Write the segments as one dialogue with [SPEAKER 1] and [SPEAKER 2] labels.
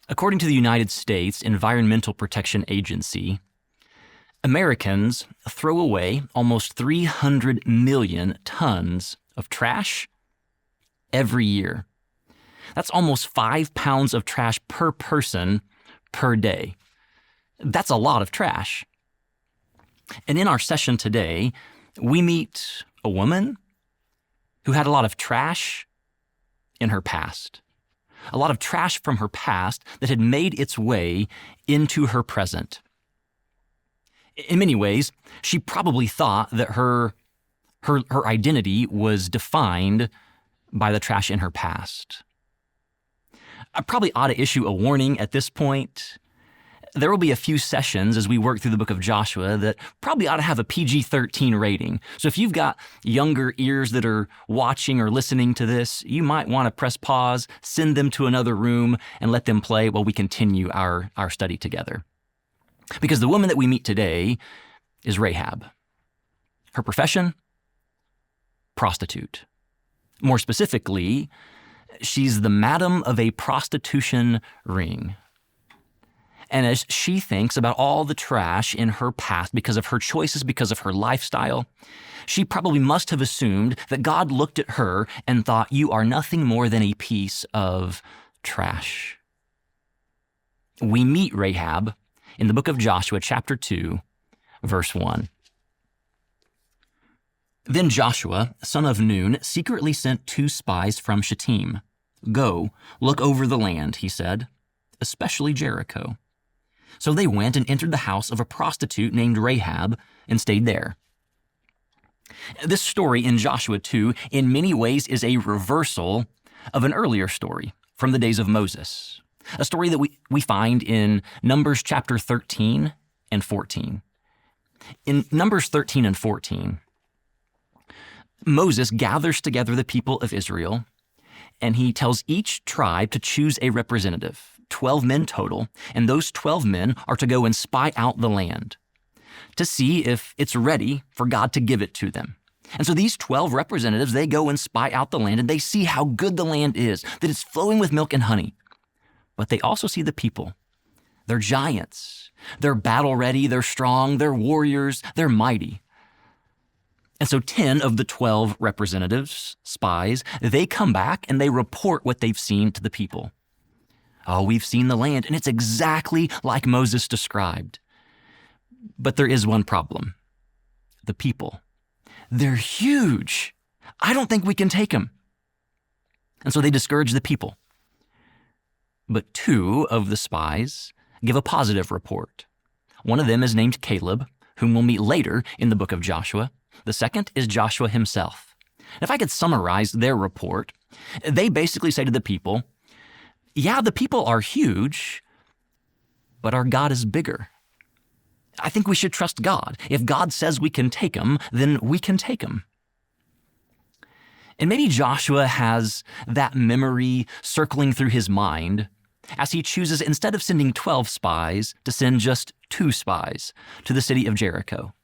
[SPEAKER 1] According to the United States Environmental Protection Agency, Americans throw away almost 300 million tons of trash every year. That's almost 5 pounds of trash per person per day. That's a lot of trash. And in our session today, we meet a woman who had a lot of trash in her past. A lot of trash from her past that had made its way into her present. In many ways, she probably thought that her identity was defined by the trash in her past. I probably ought to issue a warning at this point. There will be a few sessions as we work through the book of Joshua that probably ought to have a PG-13 rating. So if you've got younger ears that are watching or listening to this, you might want to press pause, send them to another room, and let them play while we continue our study together. Because the woman that we meet today is Rahab. Her profession? Prostitute. More specifically, she's the madam of a prostitution ring. And as she thinks about all the trash in her past because of her choices, because of her lifestyle, she probably must have assumed that God looked at her and thought, "You are nothing more than a piece of trash." We meet Rahab in the book of Joshua, chapter 2, verse 1. Then Joshua, son of Nun, secretly sent 2 spies from Shittim. "Go, look over the land," he said, "especially Jericho." So they went and entered the house of a prostitute named Rahab and stayed there. This story in Joshua 2 in many ways is a reversal of an earlier story from the days of Moses, a story that we find in Numbers chapter 13 and 14. In Numbers 13 and 14, Moses gathers together the people of Israel, and he tells each tribe to choose a representative, 12 men total, and those 12 men are to go and spy out the land to see if it's ready for God to give it to them. And so these 12 representatives, they go and spy out the land, and they see how good the land is, that it's flowing with milk and honey. But they also see the people. They're giants. They're battle ready. They're strong. They're warriors. They're mighty. And so 10 of the 12 representatives, spies, they come back and they report what they've seen to the people. "Oh, we've seen the land, and it's exactly like Moses described." But there is one problem. The people. They're huge. I don't think we can take them. And so they discourage the people. But 2 of the spies give a positive report. One of them is named Caleb, whom we'll meet later in the book of Joshua. The second is Joshua himself. If I could summarize their report, they basically say to the people, "Yeah, the people are huge, but our God is bigger. I think we should trust God. If God says we can take them, then we can take them." And maybe Joshua has that memory circling through his mind as he chooses, instead of sending 12 spies, to send just 2 spies to the city of Jericho.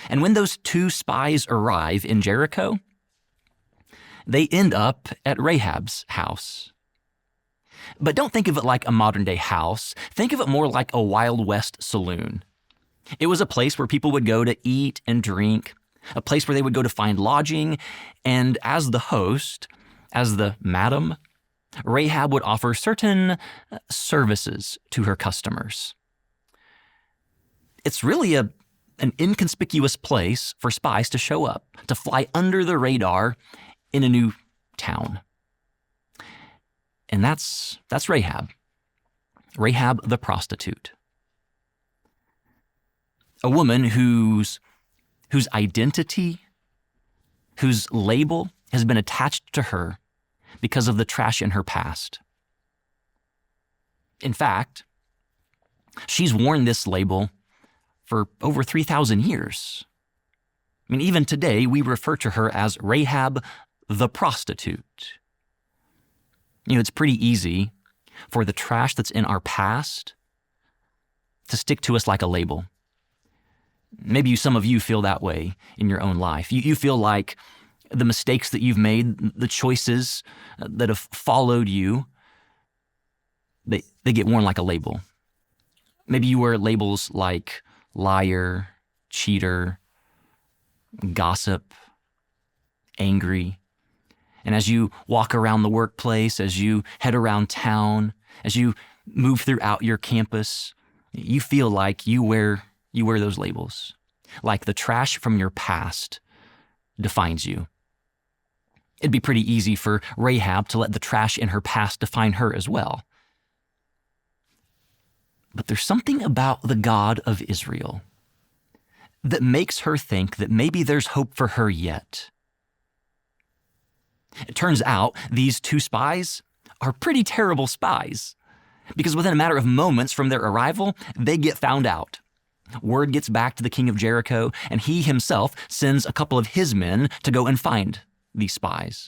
[SPEAKER 1] And when those 2 spies arrive in Jericho, they end up at Rahab's house. But don't think of it like a modern-day house. Think of it more like a Wild West saloon. It was a place where people would go to eat and drink, a place where they would go to find lodging, and as the host, as the madam, Rahab would offer certain services to her customers. It's really an inconspicuous place for spies to show up, to fly under the radar in a new town. And that's Rahab. Rahab the prostitute. A woman whose identity, whose label has been attached to her because of the trash in her past. In fact, she's worn this label for over 3,000 years. I mean, even today, we refer to her as Rahab the prostitute. You know, it's pretty easy for the trash that's in our past to stick to us like a label. Maybe some of you feel that way in your own life. You feel like the mistakes that you've made, the choices that have followed you, They get worn like a label. Maybe you wear labels like liar, cheater, gossip, angry. And as you walk around the workplace, as you head around town, as you move throughout your campus, you feel like you wear those labels, like the trash from your past defines you. It'd be pretty easy for Rahab to let the trash in her past define her as well. But there's something about the God of Israel that makes her think that maybe there's hope for her yet. It turns out these two spies are pretty terrible spies, because within a matter of moments from their arrival, they get found out. Word gets back to the king of Jericho, and he himself sends a couple of his men to go and find these spies.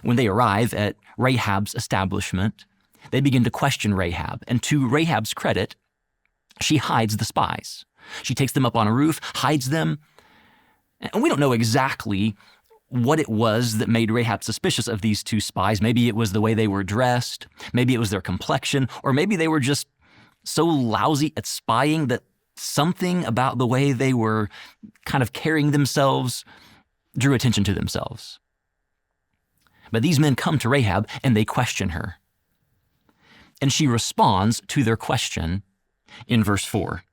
[SPEAKER 1] When they arrive at Rahab's establishment, they begin to question Rahab, and to Rahab's credit, she hides the spies. She takes them up on a roof, hides them, and we don't know exactly what it was that made Rahab suspicious of these two spies. Maybe it was the way they were dressed, maybe it was their complexion, or maybe they were just so lousy at spying that something about the way they were kind of carrying themselves drew attention to themselves. But these men come to Rahab and they question her. And she responds to their question in verse 4.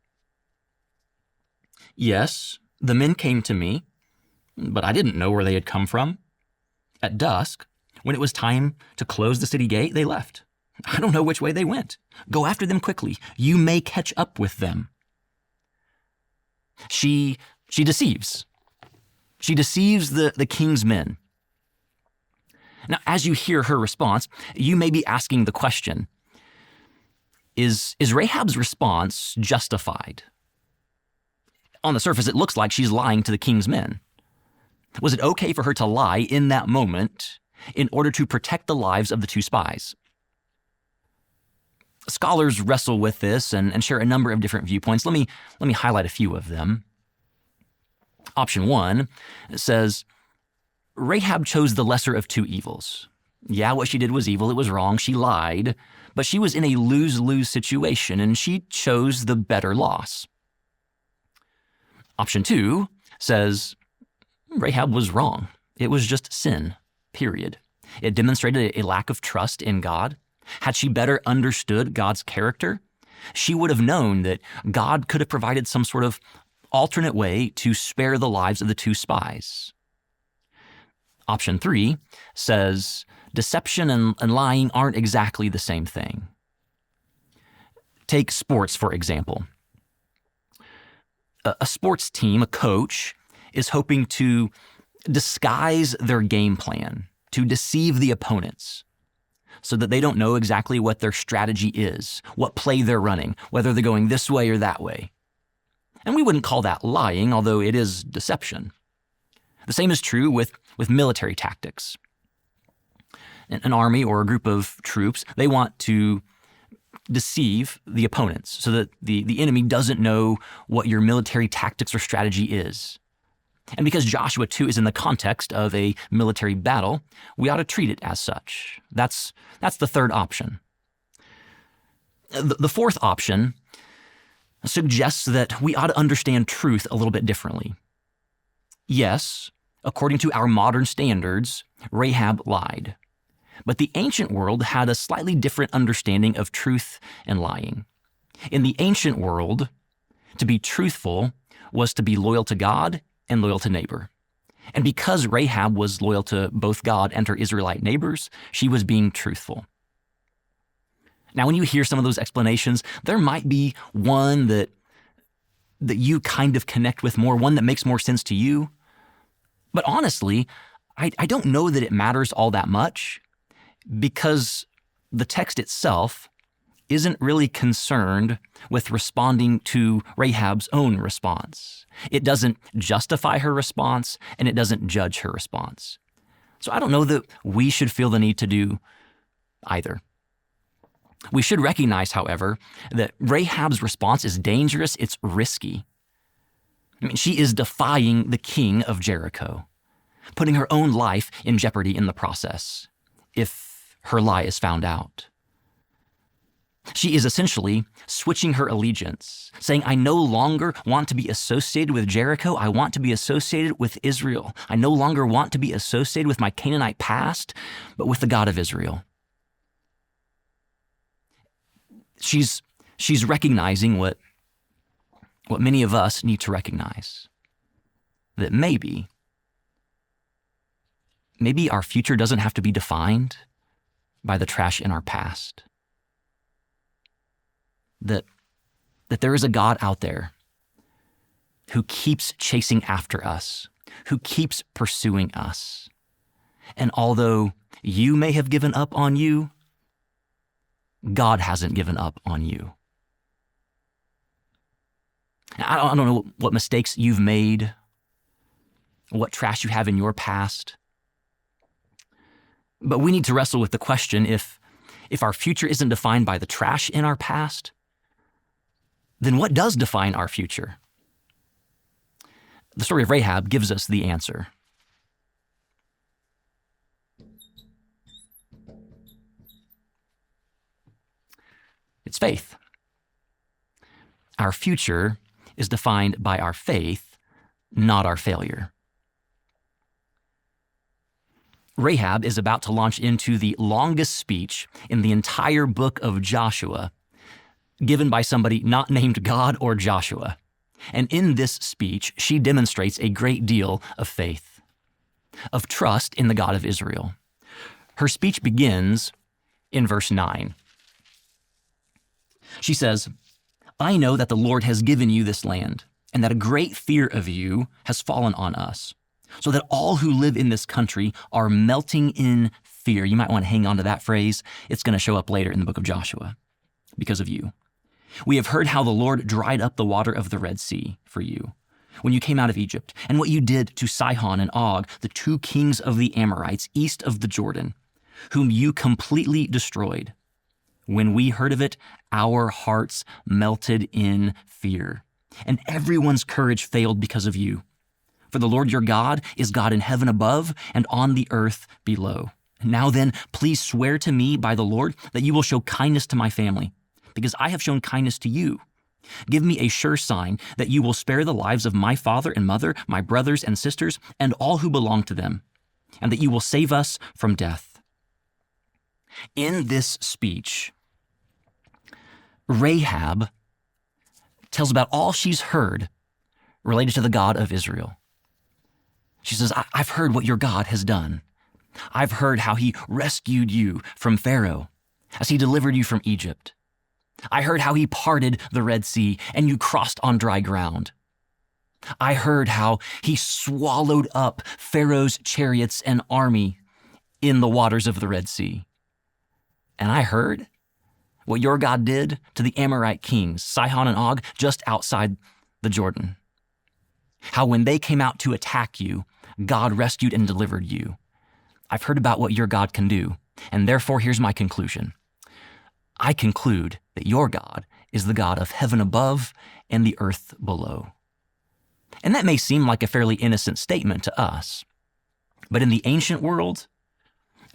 [SPEAKER 1] Yes, the men came to me, but I didn't know where they had come from. At dusk, when it was time to close the city gate, they left. I don't know which way they went. Go after them quickly. You may catch up with them. She deceives. She deceives the king's men. Now, as you hear her response, you may be asking the question, is Rahab's response justified? On the surface, it looks like she's lying to the king's men. Was it okay for her to lie in that moment in order to protect the lives of the two spies? Scholars wrestle with this and share a number of different viewpoints. Let me highlight a few of them. Option 1 says, Rahab chose the lesser of two evils. Yeah, what she did was evil, it was wrong, she lied, but she was in a lose-lose situation and she chose the better loss. Option 2 says, Rahab was wrong. It was just sin, period. It demonstrated a lack of trust in God. Had she better understood God's character, she would have known that God could have provided some sort of alternate way to spare the lives of the two spies. Option 3 says deception and lying aren't exactly the same thing. Take sports, for example. A sports team, a coach, is hoping to disguise their game plan, to deceive the opponents, so that they don't know exactly what their strategy is, what play they're running, whether they're going this way or that way. And we wouldn't call that lying, although it is deception. The same is true with military tactics. An army or a group of troops, they want to deceive the opponents so that the enemy doesn't know what your military tactics or strategy is. And because Joshua 2 is in the context of a military battle, we ought to treat it as such. That's the third option. The fourth option suggests that we ought to understand truth a little bit differently. Yes, according to our modern standards, Rahab lied. But the ancient world had a slightly different understanding of truth and lying. In the ancient world, to be truthful was to be loyal to God and loyal to neighbor. And because Rahab was loyal to both God and her Israelite neighbors, she was being truthful. Now, when you hear some of those explanations, there might be one that you kind of connect with more, one that makes more sense to you. But honestly, I don't know that it matters all that much, because the text itself isn't really concerned with responding to Rahab's own response. It doesn't justify her response, and it doesn't judge her response. So I don't know that we should feel the need to do either. We should recognize, however, that Rahab's response is dangerous, it's risky. I mean, she is defying the king of Jericho, putting her own life in jeopardy in the process, if her lie is found out. She is essentially switching her allegiance, saying, I no longer want to be associated with Jericho. I want to be associated with Israel. I no longer want to be associated with my Canaanite past, but with the God of Israel. She's recognizing what many of us need to recognize, that maybe our future doesn't have to be defined by the trash in our past. That there is a God out there who keeps chasing after us, who keeps pursuing us. And although you may have given up on you, God hasn't given up on you. I don't know what mistakes you've made, what trash you have in your past, but we need to wrestle with the question, if our future isn't defined by the trash in our past, then what does define our future? The story of Rahab gives us the answer. It's faith. Our future is defined by our faith, not our failure. Rahab is about to launch into the longest speech in the entire book of Joshua, given by somebody not named God or Joshua. And in this speech, she demonstrates a great deal of faith, of trust in the God of Israel. Her speech begins in verse 9. She says, I know that the Lord has given you this land, and that a great fear of you has fallen on us, so that all who live in this country are melting in fear. You might want to hang on to that phrase. It's going to show up later in the book of Joshua because of you. We have heard how the Lord dried up the water of the Red Sea for you when you came out of Egypt, and what you did to Sihon and Og, the two kings of the Amorites east of the Jordan, whom you completely destroyed. When we heard of it, our hearts melted in fear, and everyone's courage failed because of you. For the Lord your God is God in heaven above and on the earth below. Now then, please swear to me by the Lord that you will show kindness to my family, because I have shown kindness to you. Give me a sure sign that you will spare the lives of my father and mother, my brothers and sisters, and all who belong to them, and that you will save us from death. In this speech, Rahab tells about all she's heard related to the God of Israel. She says, I've heard what your God has done. I've heard how he rescued you from Pharaoh as he delivered you from Egypt. I heard how he parted the Red Sea and you crossed on dry ground. I heard how he swallowed up Pharaoh's chariots and army in the waters of the Red Sea. And I heard what your God did to the Amorite kings, Sihon and Og, just outside the Jordan. How when they came out to attack you, God rescued and delivered you. I've heard about what your God can do, and therefore here's my conclusion. I conclude that your God is the God of heaven above and the earth below. And that may seem like a fairly innocent statement to us, but in the ancient world,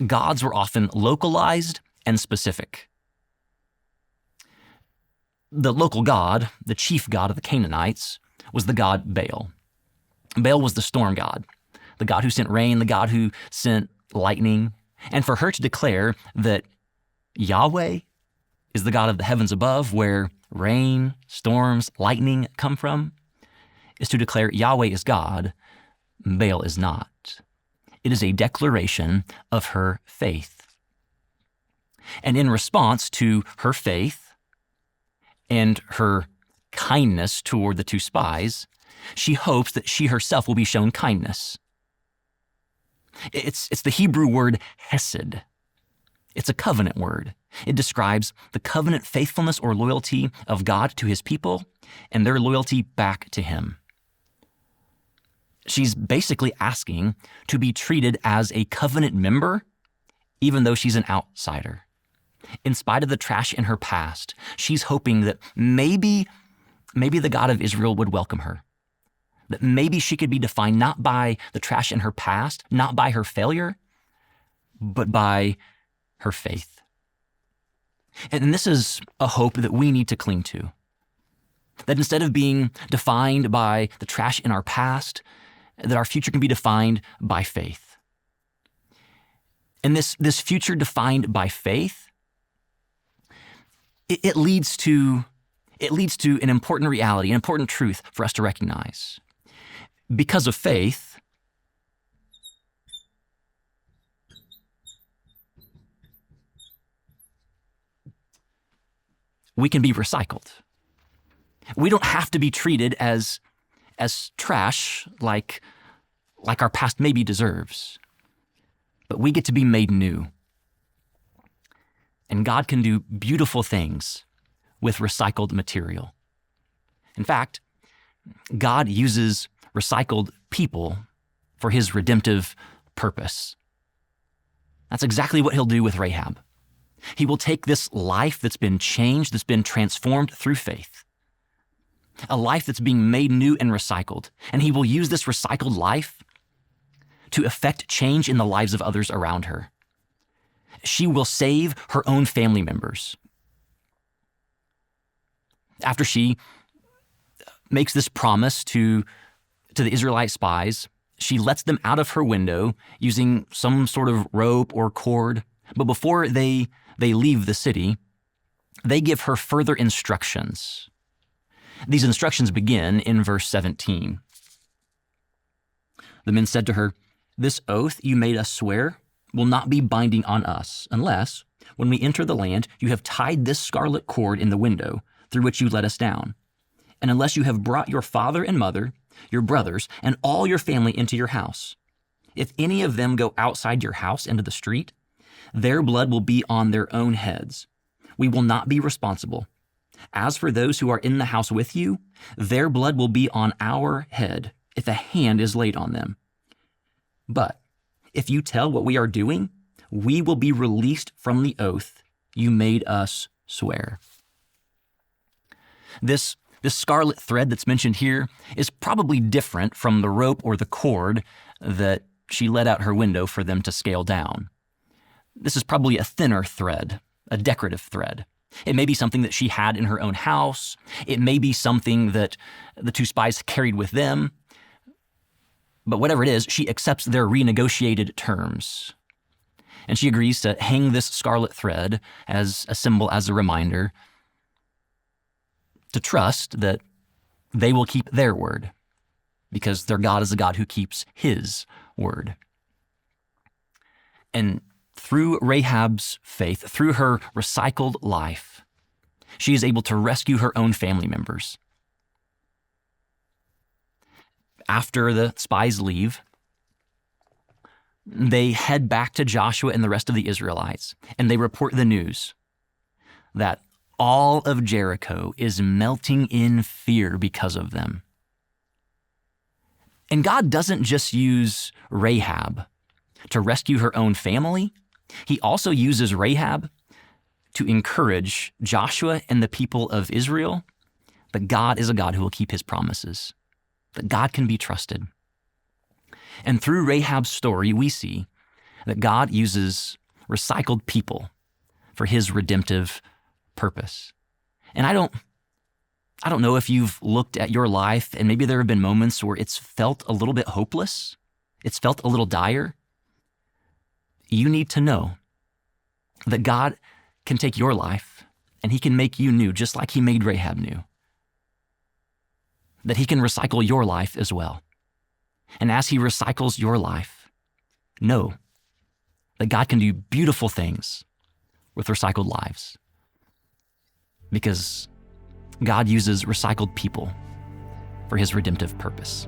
[SPEAKER 1] gods were often localized and specific. The local god, the chief god of the Canaanites, was the god Baal. Baal was the storm god, the god who sent rain, the god who sent lightning. And for her to declare that Yahweh is the God of the heavens above, where rain, storms, lightning come from, is to declare Yahweh is God, Baal is not. It is a declaration of her faith. And in response to her faith and her kindness toward the two spies, she hopes that she herself will be shown kindness. It's the Hebrew word hesed. It's a covenant word. It describes the covenant faithfulness or loyalty of God to his people and their loyalty back to him. She's basically asking to be treated as a covenant member, even though she's an outsider. In spite of the trash in her past, she's hoping that maybe the God of Israel would welcome her. That maybe she could be defined not by the trash in her past, not by her failure, but by her faith. And this is a hope that we need to cling to. That instead of being defined by the trash in our past, that our future can be defined by faith. And this future defined by faith, it leads to an important reality, an important truth for us to recognize. Because of faith, we can be recycled. We don't have to be treated as trash like our past maybe deserves, but we get to be made new. And God can do beautiful things with recycled material. In fact, God uses recycled people for his redemptive purpose. That's exactly what he'll do with Rahab. He will take this life that's been changed, that's been transformed through faith, a life that's being made new and recycled, and he will use this recycled life to effect change in the lives of others around her. She will save her own family members. After she makes this promise to the Israelite spies, she lets them out of her window using some sort of rope or cord. But before they leave the city, they give her further instructions. These instructions begin in verse 17. The men said to her, "This oath you made us swear will not be binding on us, unless, when we enter the land, you have tied this scarlet cord in the window through which you let us down, and unless you have brought your father and mother, your brothers, and all your family into your house. If any of them go outside your house into the street, their blood will be on their own heads. We will not be responsible. As for those who are in the house with you, their blood will be on our head if a hand is laid on them. But if you tell what we are doing, we will be released from the oath you made us swear." This scarlet thread that's mentioned here is probably different from the rope or the cord that she let out her window for them to scale down. This is probably a thinner thread, a decorative thread. It may be something that she had in her own house. It may be something that the two spies carried with them. But whatever it is, she accepts their renegotiated terms. And she agrees to hang this scarlet thread as a symbol, as a reminder, to trust that they will keep their word, because their God is a God who keeps his word. And through Rahab's faith, through her recycled life, she is able to rescue her own family members. After the spies leave, they head back to Joshua and the rest of the Israelites, and they report the news that all of Jericho is melting in fear because of them. And God doesn't just use Rahab to rescue her own family. He also uses Rahab to encourage Joshua and the people of Israel that God is a God who will keep his promises, that God can be trusted. And through Rahab's story, we see that God uses recycled people for his redemptive purpose. And I don't know if you've looked at your life and maybe there have been moments where it's felt a little bit hopeless. It's felt a little dire. You need to know that God can take your life and he can make you new just like he made Rahab new. That he can recycle your life as well. And as he recycles your life, know that God can do beautiful things with recycled lives. Because God uses recycled people for his redemptive purpose.